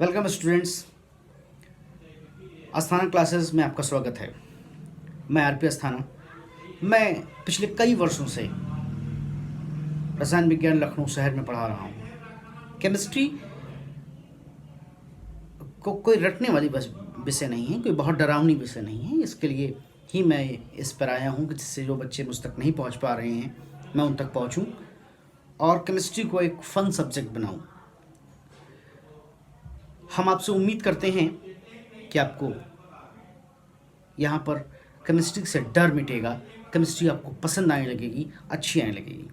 Welcome students, Asthana classes में आपका स्वागत है। मैं आरपी अस्थाना। मैं पिछले कई वर्षों से रसायन विज्ञान लखनऊ शहर में पढ़ा रहा हूँ। केमिस्ट्री को कोई रटने वाली बस विषय नहीं है, कोई बहुत डरावनी विषय नहीं है। इसके लिए ही मैं इस पर आया हूँ कि जिससे जो बच्चे मुझ तक नहीं पहुँच पा रहे हैं मैं उन तक पहुँचूँ और केमिस्ट्री को एक फ़न सब्जेक्ट बनाऊँ। हम आपसे उम्मीद करते हैं कि आपको यहाँ पर केमिस्ट्री से डर मिटेगा, केमिस्ट्री आपको पसंद आने लगेगी, अच्छी आने लगेगी।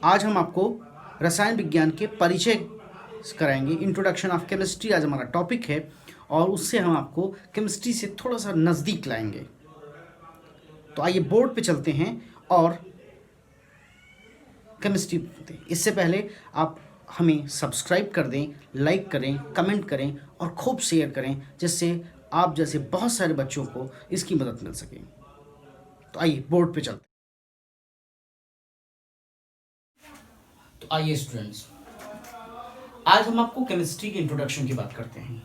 आज हम आपको रसायन विज्ञान के परिचय कराएंगे। इंट्रोडक्शन ऑफ केमिस्ट्री आज हमारा टॉपिक है और उससे हम आपको केमिस्ट्री से थोड़ा सा नज़दीक लाएंगे। तो आइए बोर्ड पे चलते हैं और केमिस्ट्री। इससे पहले आप हमें सब्सक्राइब कर दें, लाइक करें, कमेंट करें और खूब शेयर करें, जिससे आप जैसे बहुत सारे बच्चों को इसकी मदद मिल सके। तो आइए बोर्ड पे चलते हैं। तो आइए स्टूडेंट्स, आज हम आपको केमिस्ट्री की इंट्रोडक्शन की बात करते हैं।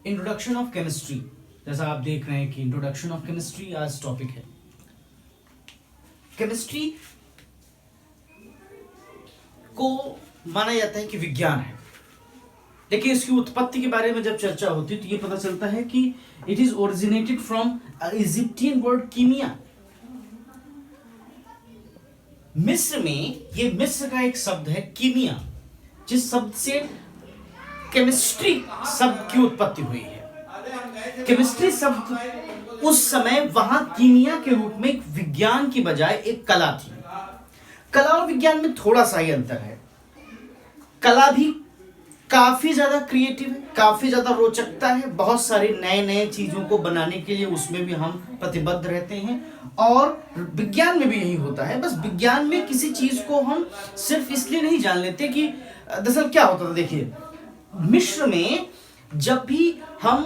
इंट्रोडक्शन ऑफ केमिस्ट्री, जैसा आप देख रहे हैं कि इंट्रोडक्शन ऑफ केमिस्ट्री आज टॉपिक है। केमिस्ट्री को माना जाता है कि विज्ञान है, लेकिन इसकी उत्पत्ति के बारे में जब चर्चा होती है तो ये पता चलता है कि it is originated from Egyptian word कीमिया। मिस्र में, ये मिस्र का एक शब्द है कीमिया, जिस शब्द से केमिस्ट्री शब्द की उत्पत्ति हुई है। केमिस्ट्री शब्द उस समय वहां कीमिया के रूप में एक विज्ञान की बजाय एक कला थी। कला और विज्ञान में थोड़ा सा ही अंतर है। कला भी काफी ज्यादा क्रिएटिव है, काफी ज्यादा रोचकता है, बहुत सारे नए नए चीजों को बनाने के लिए उसमें भी हम प्रतिबद्ध रहते हैं। और विज्ञान में भी यही होता है। बस विज्ञान में किसी चीज को हम सिर्फ इसलिए नहीं जान लेते कि दरअसल क्या होता था। देखिए, मिस्र में जब भी हम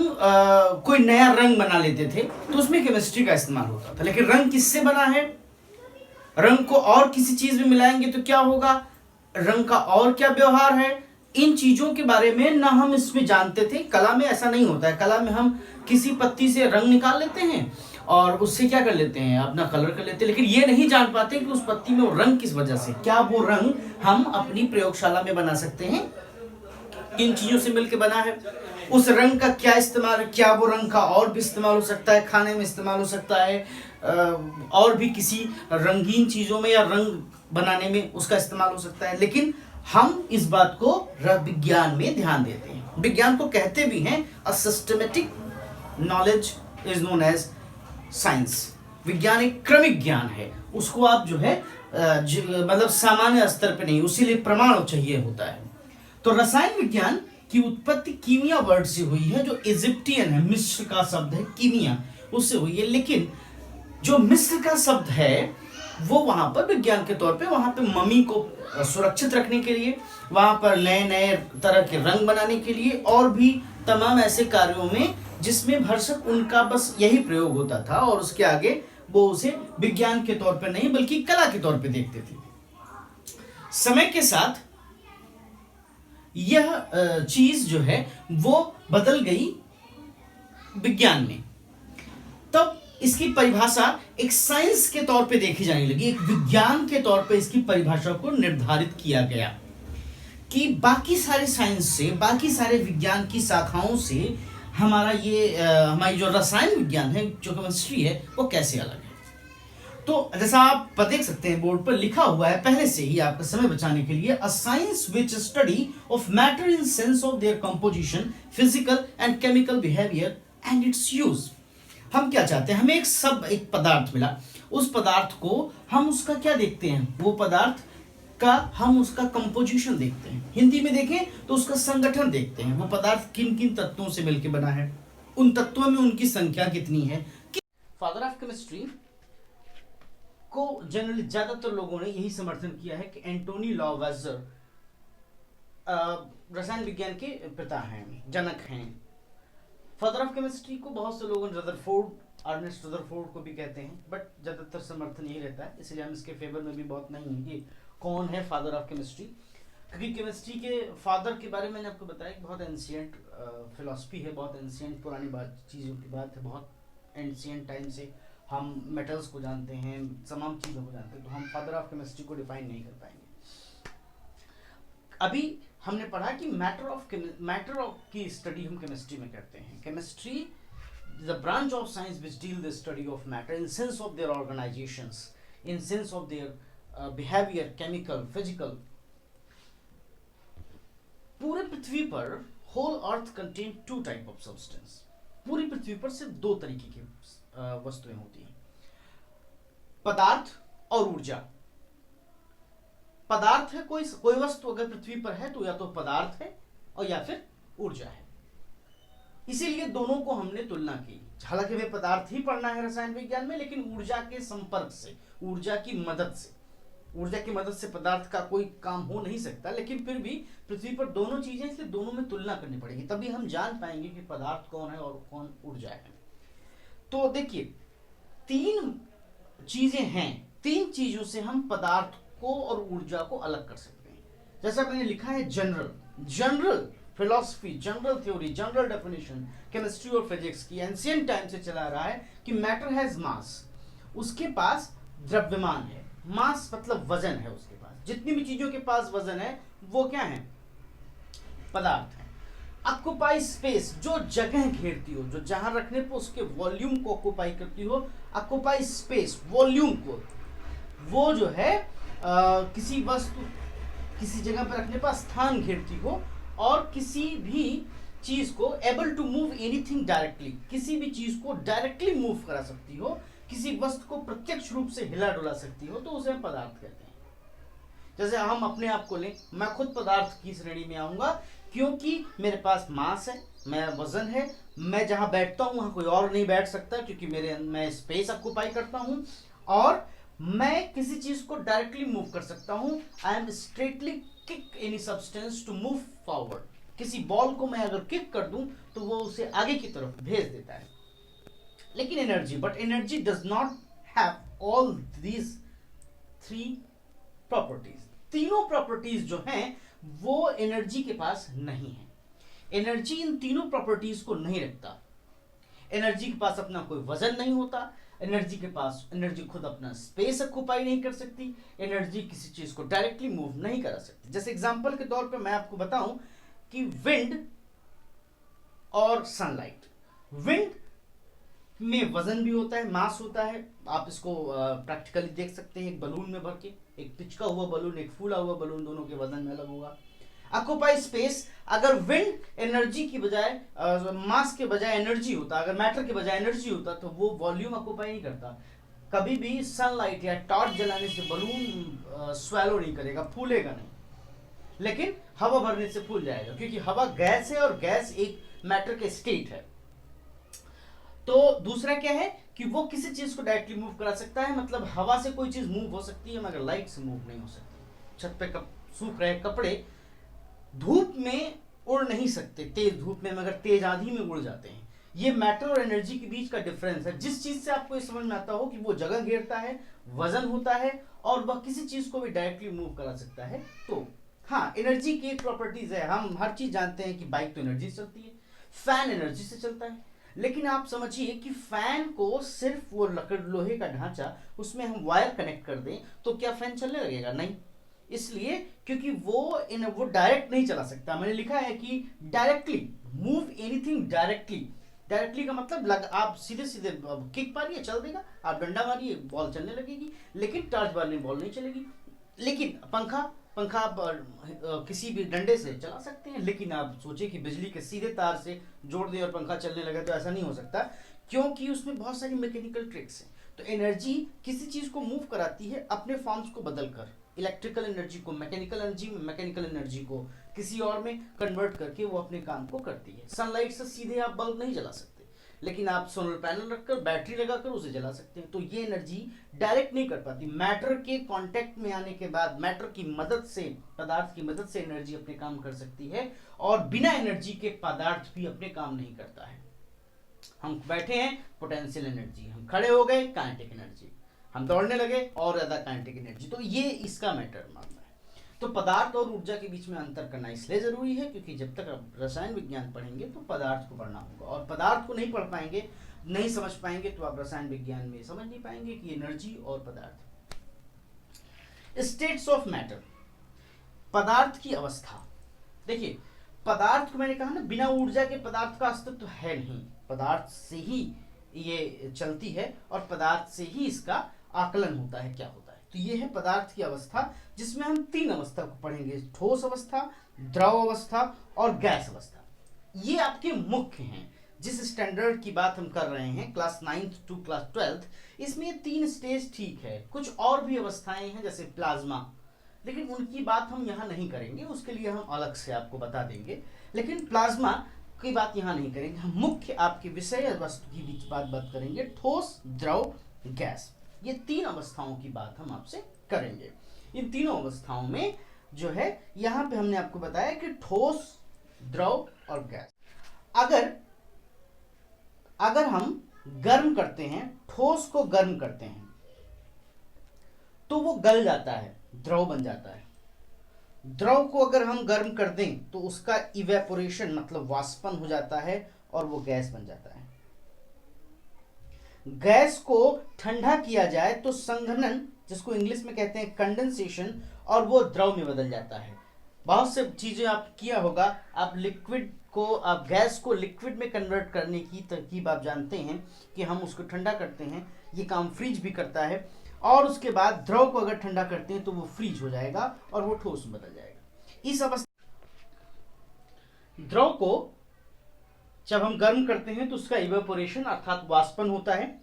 कोई नया रंग बना लेते थे तो उसमें केमिस्ट्री का इस्तेमाल होता था। लेकिन रंग किससे बना है, रंग को और किसी चीज में मिलाएंगे तो क्या होगा, रंग का और क्या व्यवहार है, इन चीजों के बारे में ना हम इसमें जानते थे। कला में ऐसा नहीं होता है। कला में हम किसी पत्ती से रंग निकाल लेते हैं और उससे क्या कर लेते हैं, अपना कलर कर लेते हैं, लेकिन ये नहीं जान पाते कि उस पत्ती में वो रंग किस वजह से, क्या वो रंग हम अपनी प्रयोगशाला में बना सकते हैं, किन चीजों से मिलकर बना है, उस रंग का क्या इस्तेमाल है, क्या वो रंग का और भी इस्तेमाल हो सकता है, खाने में इस्तेमाल हो सकता है, और भी किसी रंगीन चीजों में या रंग बनाने में उसका इस्तेमाल हो सकता है। लेकिन हम इस बात को विज्ञान में ध्यान देते हैं। विज्ञान को कहते भी हैं a systematic knowledge is known as science. विज्ञान एक क्रमिक ज्ञान है, उसको आप जो है मतलब सामान्य स्तर पे नहीं, उसीलिए प्रमाण चाहिए होता है। तो रसायन विज्ञान की उत्पत्ति कीमिया वर्ड से हुई है, जो इजिप्टियन है, मिस्र का शब्द है कीमिया, उससे हुई है। लेकिन जो मिस्र का शब्द है वो वहां पर विज्ञान के तौर पे, वहां पे मम्मी को सुरक्षित रखने के लिए, वहां पर नए नए तरह के रंग बनाने के लिए और भी तमाम ऐसे कार्यों में जिसमें भरसक उनका बस यही प्रयोग होता था, और उसके आगे वो उसे विज्ञान के तौर पे नहीं बल्कि कला के तौर पे देखते थे। समय के साथ यह चीज जो है वो बदल गई विज्ञान में। तब इसकी परिभाषा एक साइंस के तौर पे देखी जाने लगी, एक विज्ञान के तौर पे इसकी परिभाषा को निर्धारित किया गया कि बाकी सारे साइंस से, बाकी सारे विज्ञान की शाखाओं से हमारा ये हमारी जो रसायन विज्ञान है, जो केमिस्ट्री है, वो कैसे अलग है। तो जैसा आप देख सकते हैं बोर्ड पर लिखा हुआ है पहले से ही आपका समय बचाने के लिए, a science which study of matter in sense of their composition, physical and chemical behaviour and it's use. हम क्या चाहते हैं, हमें एक पदार्थ मिला, उस पदार्थ को हम उसका क्या देखते हैं, वो पदार्थ का हम उसका कंपोजिशन देखते हैं। हिंदी में देखें तो उसका संगठन देखते हैं, वो पदार्थ किन किन तत्वों से मिलकर बना है, उन तत्वों में उनकी संख्या कितनी है। फादर ऑफ केमिस्ट्री को जनरली ज्यादातर लोगों ने यही समर्थन किया है कि एंटोनी लॉवेजर रसायन विज्ञान के पिता हैं, जनक हैं। फादर ऑफ केमिस्ट्री को बहुत से लोगों ने रदरफोर्ड, अर्नेस्ट रदरफोर्ड को भी कहते हैं, बट ज्यादातर समर्थन यही रहता है, इसलिए हम इसके फेवर में भी बहुत नहीं है कि कौन है फादर ऑफ केमिस्ट्री। क्योंकि केमिस्ट्री के फादर के बारे में मैंने आपको बताया कि बहुत एंशियंट फिलॉसफी है, बहुत एंशियंट पुरानी बात चीज़ों की बात है, बहुत एंशियंट टाइम से हम मेटल्स को जानते हैं, तमाम चीज़ों को जानते हैं, तो हम फादर ऑफ केमिस्ट्री को डिफाइन नहीं कर पाएंगे। अभी हमने पढ़ा कि मैटर ऑफ की स्टडी हम केमिस्ट्री में करते हैं। Chemistry is a branch of science which deal the study of matter in sense of their organizations, in sense of their behavior, chemical, physical. पूरे पृथ्वी पर whole earth contain two type of substance. पूरी पृथ्वी पर सिर्फ दो तरीके की वस्तुएं होती हैं, पदार्थ और ऊर्जा। पदार्थ है कोई वस्तु अगर पृथ्वी पर है तो या तो पदार्थ है और या फिर ऊर्जा है। इसीलिए दोनों को हमने तुलना की। हालांकि हमें पदार्थ ही पढ़ना है रसायन विज्ञान में, लेकिन ऊर्जा के संपर्क से, ऊर्जा की मदद से पदार्थ का कोई काम हो नहीं सकता। लेकिन फिर भी पृथ्वी पर दोनों चीजें, इसलिए दोनों में तुलना करनी पड़ेगी, तभी हम जान पाएंगे कि पदार्थ कौन है और कौन ऊर्जा है। तो देखिए, तीन चीजें हैं, तीन चीजों से हम पदार्थ को और ऊर्जा को अलग कर सकते हैं। जैसा मैंने लिखा है general philosophy, general theory, general definition chemistry और फिजिक्स की एंशिएंट टाइम से चला रहा है कि मैटर हैज मास, उसके पास द्रव्यमान है। मास मतलब वजन है, उसके पास जितनी भी चीजों के पास वजन है वो क्या है, पदार्थ है। ऑक्युपाई स्पेस, जो जगह घेरती हो, जो जहां रखने पर उसके वॉल्यूम को ऑक्युपाई करती हो, ऑक्युपाई स्पेस वॉल्यूम को, वो जो है किसी वस्तु किसी जगह पर रखने पर स्थान घेरती हो, और किसी भी चीज को able to move anything directly, किसी भी चीज को डायरेक्टली मूव करा सकती हो, किसी वस्तु को प्रत्यक्ष रूप से हिला डुला सकती हो, तो उसे हम पदार्थ कहते हैं। जैसे हम अपने आप को लें, मैं खुद पदार्थ की श्रेणी में आऊंगा, क्योंकि मेरे पास मास है, मेरा वजन है, मैं जहां बैठता हूं वहां कोई और नहीं बैठ सकता, क्योंकि मैं स्पेस ऑक्युपाई करता हूं, और मैं किसी चीज को डायरेक्टली मूव कर सकता हूं। I am straightly kick any substance to move forward. किसी बॉल को मैं अगर किक कर दूं तो वो उसे आगे की तरफ भेज देता है। लेकिन energy does not have all these three properties. तीनों प्रॉपर्टीज जो हैं वो एनर्जी के पास नहीं है। एनर्जी इन तीनों प्रॉपर्टीज को नहीं रखता। एनर्जी के पास अपना कोई वजन नहीं होता, एनर्जी खुद अपना स्पेस ऑक्युपाई नहीं कर सकती, एनर्जी किसी चीज को डायरेक्टली मूव नहीं करा सकती। जैसे एग्जांपल के तौर पे मैं आपको बताऊं कि विंड और सनलाइट, विंड में वजन भी होता है, मास होता है। आप इसको प्रैक्टिकली देख सकते हैं, एक बलून में भर के, एक पिचका हुआ बलून, एक फूला हुआ बलून, दोनों के वजन में अलग होगा। ऑक्युपाई स्पेस, अगर विंड एनर्जी की बजाय मास के बजाय एनर्जी होता, अगर मैटर के बजाय एनर्जी होता, तो वो वॉल्यूम ऑक्युपाई नहीं करता। कभी भी सनलाइट या टॉर्च जलाने से बलून स्वेलो नहीं करेगा, फूलेगा नहीं। लेकिन हवा भरने से फूल जाएगा, क्योंकि हवा गैस है और गैस एक मैटर के स्टेट है। तो दूसरा क्या है कि वो किसी चीज को डायरेक्टली मूव करा सकता है, मतलब हवा से कोई चीज मूव हो सकती है मगर लाइट से मूव नहीं हो सकती। छत पे सूख रहे कपड़े धूप में उड़ नहीं सकते, तेज धूप में, मगर तेज आंधी में उड़ जाते हैं। ये मैटर और एनर्जी के बीच का डिफरेंस है। जिस चीज से आपको ये समझ में आता हो कि वो जगह घेरता है, वजन होता है, और वह किसी चीज को भी डायरेक्टली मूव करा सकता है। तो हाँ, एनर्जी की एक प्रॉपर्टीज है। हम हर चीज जानते हैं कि बाइक तो एनर्जी से चलती है, फैन एनर्जी से चलता है, लेकिन आप समझिए कि फैन को सिर्फ वो लोहे का ढांचा, उसमें हम वायर कनेक्ट कर दें तो क्या फैन चलने लगेगा? नहीं। इसलिए क्योंकि वो डायरेक्ट नहीं चला सकता। मैंने लिखा है कि डायरेक्टली मूव एनीथिंग डायरेक्टली का मतलब आप सीधे सीधे किक मारिए चल देगा, आप डंडा मारिए बॉल चलने लगेगी, लेकिन टॉर्च मारने बॉल नहीं चलेगी। लेकिन पंखा आप किसी भी डंडे से चला सकते हैं, लेकिन आप सोचे कि बिजली के सीधे तार से जोड़ दें और पंखा चलने लगे, तो ऐसा नहीं हो सकता, क्योंकि उसमें बहुत सारी मैकेनिकल ट्रिक्स हैं। तो एनर्जी किसी चीज को मूव कराती है अपने फॉर्म्स को बदलकर, इलेक्ट्रिकल एनर्जी को मैकेनिकल एनर्जी को किसी और में कन्वर्ट करके वो अपने काम को करती है। सनलाइट से सीधे आप बल्ब नहीं जला सकते, लेकिन आप सोलर पैनल रखकर बैटरी लगाकर उसे जला सकते हैं। तो ये एनर्जी डायरेक्ट नहीं कर पाती। मैटर के कांटेक्ट में आने के बाद मैटर की मदद से, पदार्थ की मदद से एनर्जी अपने काम कर सकती है, और बिना एनर्जी के पदार्थ भी अपने काम नहीं करता है। हम बैठे हैं, पोटेंशियल एनर्जी, हम खड़े हो गए, काइनेटिक एनर्जी, हम दौड़ने लगे और ज्यादा काइनेटिक एनर्जी। तो ये इसका मैटर मानना है। तो पदार्थ और ऊर्जा के बीच में अंतर करना इसलिए जरूरी है क्योंकि जब तक आप रसायन विज्ञान पढ़ेंगे तो पदार्थ को पढ़ना होगा, और पदार्थ को नहीं पढ़ पाएंगे, नहीं समझ पाएंगे, तो आप रसायन विज्ञान में समझ नहीं पाएंगे कि एनर्जी और पदार्थ। स्टेट्स ऑफ मैटर, पदार्थ की अवस्था। देखिए पदार्थ को मैंने कहा ना, बिना ऊर्जा के पदार्थ का अस्तित्व तो है नहीं, पदार्थ से ही ये चलती है और पदार्थ से ही इसका आकलन होता है क्या होता है। तो ये है पदार्थ की अवस्था, जिसमें हम 3 अवस्था को पढ़ेंगे, ठोस अवस्था, द्रव अवस्था और गैस अवस्था। ये आपके मुख्य हैं। जिस स्टैंडर्ड की बात हम कर रहे हैं class 9th to class 12th, इसमें ये 3 स्टेज ठीक है। कुछ और भी अवस्थाएं हैं जैसे प्लाज्मा, लेकिन उनकी बात हम यहाँ नहीं करेंगे, उसके लिए हम अलग से आपको बता देंगे। लेकिन प्लाज्मा की बात यहाँ नहीं करेंगे, हम मुख्य आपके विषय वस्तु की बीच बात करेंगे, ठोस, द्रव, गैस। ये 3 अवस्थाओं की बात हम आपसे करेंगे। इन तीनों अवस्थाओं में जो है यहाँ पे हमने आपको बताया कि ठोस, द्रव और गैस। अगर हम गर्म करते हैं, ठोस को गर्म करते हैं तो वो गल जाता है, द्रव बन जाता है। द्रव को अगर हम गर्म कर दें तो उसका इवेपोरेशन मतलब वाष्पन हो जाता है और वो गैस बन जाता है। गैस को ठंडा किया जाए तो संघनन, जिसको इंग्लिश में कहते हैं कंडेंसेशन, और वो द्रव में बदल जाता है। बहुत से चीजें आप किया होगा, आप लिक्विड को, आप गैस को लिक्विड में कन्वर्ट करने की तरकीब आप जानते हैं कि हम उसको ठंडा करते हैं, ये काम फ्रिज भी करता है, और उसके बाद द्रव को अगर ठंडा करते हैं तो वो फ्रीज हो जाएगा और वो ठोस में बदल जाएगा। इस अवस्था द्रव को जब हम गर्म करते हैं तो उसका इवेपोरेशन अर्थात वाष्पन होता है,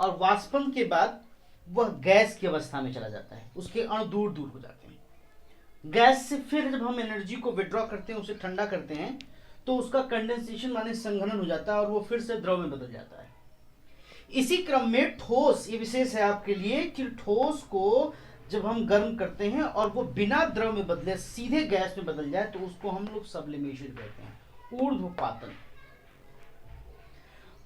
और वाष्पन के बाद वह गैस की अवस्था में चला जाता है, उसके अणु दूर दूर हो जाते हैं। गैस से फिर जब हम एनर्जी को विड्रॉ करते हैं, उसे ठंडा करते हैं, तो उसका कंडेंसेशन माने संघनन हो जाता है और वो फिर से द्रव में बदल जाता है। इसी क्रम में ठोस, ये विशेष है आपके लिए कि ठोस को जब हम गर्म करते हैं और वो बिना द्रव में बदले सीधे गैस में बदल जाए तो उसको हम लोग सब्लिमेशन कहते हैं, ऊर्ध्वपातन।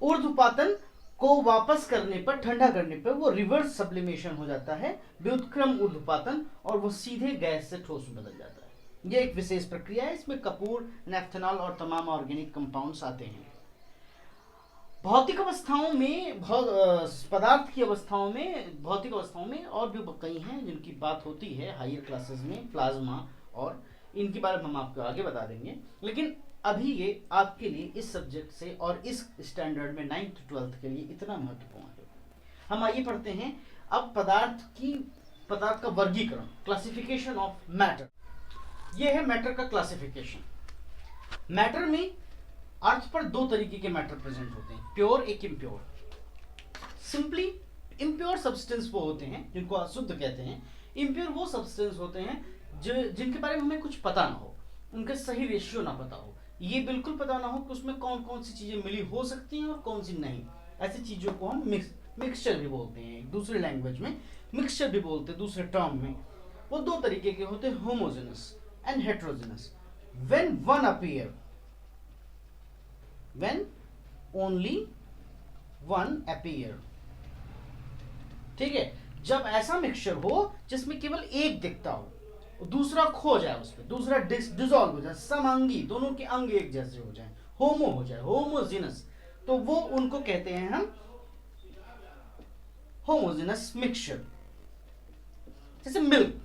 ऊर्ध्वपातन को वापस करने पर, ठंडा करने पर वो रिवर्स सब्लिमेशन हो जाता है, व्युत्क्रम ऊर्ध्वपातन, और वो सीधे गैस से ठोस में बदल जाता है। ये एक विशेष प्रक्रिया है, इसमें कपूर, नेफ्थेनॉल और तमाम ऑर्गेनिक कंपाउंड्स आते हैं। भौतिक अवस्थाओं में, पदार्थ की अवस्थाओं में, भौतिक अवस्थाओं में और भी कई हैं जिनकी बात होती है हायर क्लासेस में, प्लाज्मा, और इनके बारे में हम आपको आगे बता देंगे। लेकिन अभी ये आपके लिए इस सब्जेक्ट से और इस स्टैंडर्ड में 9th to 12th के लिए इतना महत्वपूर्ण है। हम आइए पढ़ते हैं अब पदार्थ का वर्गीकरण, क्लासिफिकेशन ऑफ मैटर। ये है मैटर का क्लासिफिकेशन। मैटर में अर्थ पर 2 तरीके के मैटर प्रेजेंट होते हैं, प्योर, एक इम्प्योर। सिंपली इम्प्योर सब्सटेंस वो होते हैं जिनको अशुद्ध कहते हैं। इम्प्योर वो सब्सटेंस होते हैं जिनके बारे में हमें कुछ पता ना हो, उनके सही रेशियो ना पता हो, ये बिल्कुल पता ना हो कि उसमें कौन कौन सी चीजें मिली हो सकती हैं और कौन सी नहीं। ऐसी चीजों को हम मिक्सचर भी बोलते हैं, दूसरे लैंग्वेज में मिक्सचर भी बोलते हैं, दूसरे टर्म में। वो 2 तरीके के होते हैं, homogeneous and heterogeneous. when only one appear, ठीक है। जब ऐसा मिक्सचर हो जिसमें केवल एक दिखता हो, दूसरा खो जाए, उसमें दूसरा डिसॉल्व हो जाए, समांगी, दोनों के अंग एक जैसे हो जाए, होमो हो जाए, होमोजेनस, तो वो उनको कहते हैं हम होमोजेनस मिक्सचर। जैसे मिल्क,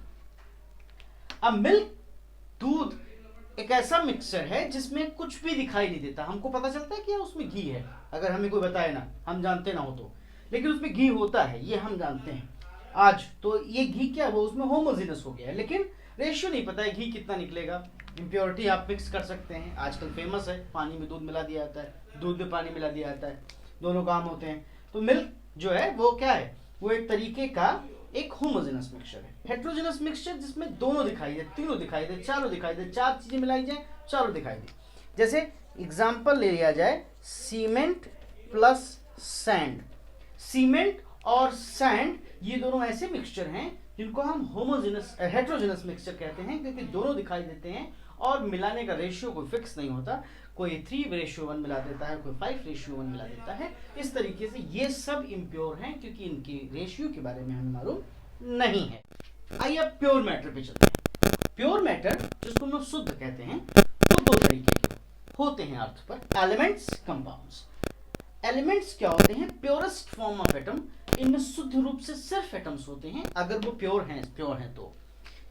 अब मिल्क, दूध एक ऐसा मिक्सचर है जिसमें कुछ भी दिखाई नहीं देता, हमको पता चलता है कि उसमें घी है, अगर हमें कोई बताए ना, हम जानते ना हो तो, लेकिन उसमें घी होता है, ये हम जानते हैं आज। तो ये घी क्या है, वो उसमें होमोजेनस हो गया है, लेकिन रेशियो नहीं पता है घी कितना निकलेगा। इम्प्योरिटी आप मिक्स कर सकते हैं, आजकल फेमस है, पानी में दूध मिला दिया जाता है, दूध में पानी मिला दिया जाता है, दोनों काम होते हैं। तो मिल्क जो है वो क्या है, वो एक तरीके का एक होमोजेनस मिक्सचर है। हेटेरोजेनस मिक्सचर जिसमें दोनों दिखाई दे, तीनों दिखाई दे, चारों दिखाई दे, 4 चीजें मिलाई जाए, चारों दिखाई दे। जैसे एग्जांपल ले लिया जाए, सीमेंट प्लस सैंड। सीमेंट और सैंड ये दोनों ऐसे मिक्सचर हैं जिनको हम हेटेरोजेनस मिक्सचर कहते हैं, क्योंकि दोनों दिखाई देते हैं और मिलाने का रेशियो कोई फिक्स नहीं होता, कोई 3:1 मिला देता है, कोई 5:1 मिला देता है। इस तरीके से ये सब इम्प्योर हैं क्योंकि इनकी रेशियो के बारे में हमें मालूम नहीं है। आइए अब प्योर मैटर पे चलते हैं। प्योर मैटर जिसको हम लोग शुद्ध कहते हैं वो दो तरीके के होते हैं अर्थ पर, एलिमेंट्स, कंपाउंड्स। एलिमेंट्स क्या होते हैं? प्योरेस्ट फॉर्म ऑफ एटम, इनमें शुद्ध रूप से सिर्फ एटम्स होते हैं अगर वो प्योर हैं तो।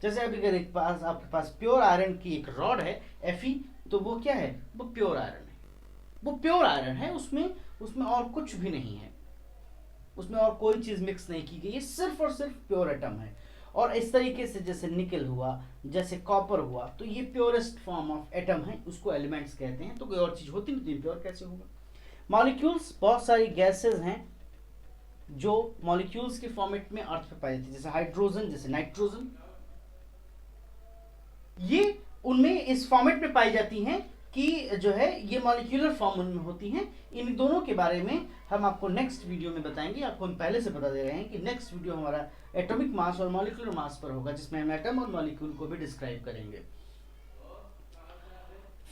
जैसे अगर आपके पास प्योर आयरन की एक रॉड है Fe, तो वो क्या है? वो प्योर आयरन है, वो प्योर आयरन है, उसमें और कुछ भी नहीं है, उसमें और कोई चीज मिक्स नहीं की गई है, सिर्फ और सिर्फ प्योर एटम है। और इस तरीके से जैसे निकल हुआ, जैसे कॉपर हुआ, तो ये प्योरेस्ट फॉर्म ऑफ एटम है, उसको एलिमेंट्स कहते हैं। तो कोई और चीज होती नहीं, प्योर कैसे होगा? मॉलिक्यूल्स, बहुत सारी गैसेस हैं जो मॉलिक्यूल्स के फॉर्मेट में अर्थ पे पाई जाती है, जैसे हाइड्रोजन, जैसे नाइट्रोजन, ये उनमें इस फॉर्मेट में पाई जाती हैं कि जो है ये मॉलिक्यूलर फॉर्म उनमें होती हैं। इन दोनों के बारे में हम आपको नेक्स्ट वीडियो में बताएंगे। आपको हम पहले से बता दे रहे हैं कि नेक्स्ट वीडियो हमारा एटॉमिक मास और मॉलिक्यूलर मास पर होगा, जिसमें हम एटम और मॉलिक्यूल को भी डिस्क्राइब करेंगे।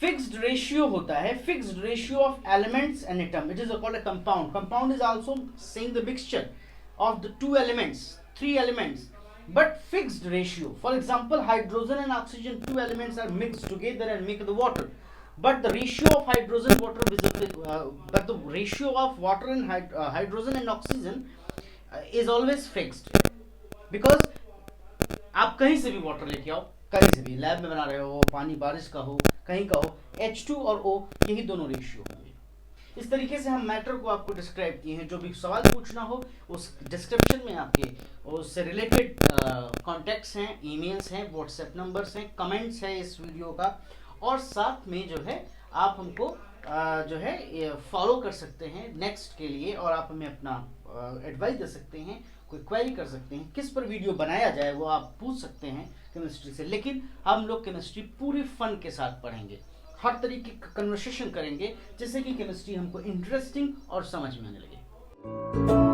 फिक्स्ड रेशियो होता है, fixed ratio of elements and atom, it is called a compound. Compound is also saying the mixture of the two elements, three elements, but fixed ratio. For example, hydrogen and oxygen, two elements are mixed together and make the water, but the ratio of hydrogen water and hydrogen and oxygen is always fixed, because आप कहीं से भी water लेके आओ, कहीं से भी lab में बना रहे हो, पानी बारिश का हो, कहीं का हो, H2 और O यही दोनों रेशियो होंगे। इस तरीके से हम मैटर को आपको डिस्क्राइब किए हैं। जो भी सवाल पूछना हो उस डिस्क्रिप्शन में आपके उससे रिलेटेड कॉन्टैक्ट्स हैं, ईमेल्स हैं, व्हाट्सएप नंबर्स हैं, कमेंट्स है इस वीडियो का, और साथ में जो है आप हमको जो है फॉलो कर सकते हैं नेक्स्ट के लिए, और आप हमें अपना एडवाइस दे सकते हैं, कोई क्वेरी कर सकते हैं, किस पर वीडियो बनाया जाए वो आप पूछ सकते हैं केमिस्ट्री से। लेकिन हम लोग केमिस्ट्री पूरी फन के साथ पढ़ेंगे, हर तरीके का कन्वर्सेशन करेंगे, जिससे कि केमिस्ट्री हमको इंटरेस्टिंग और समझ में आने लगे।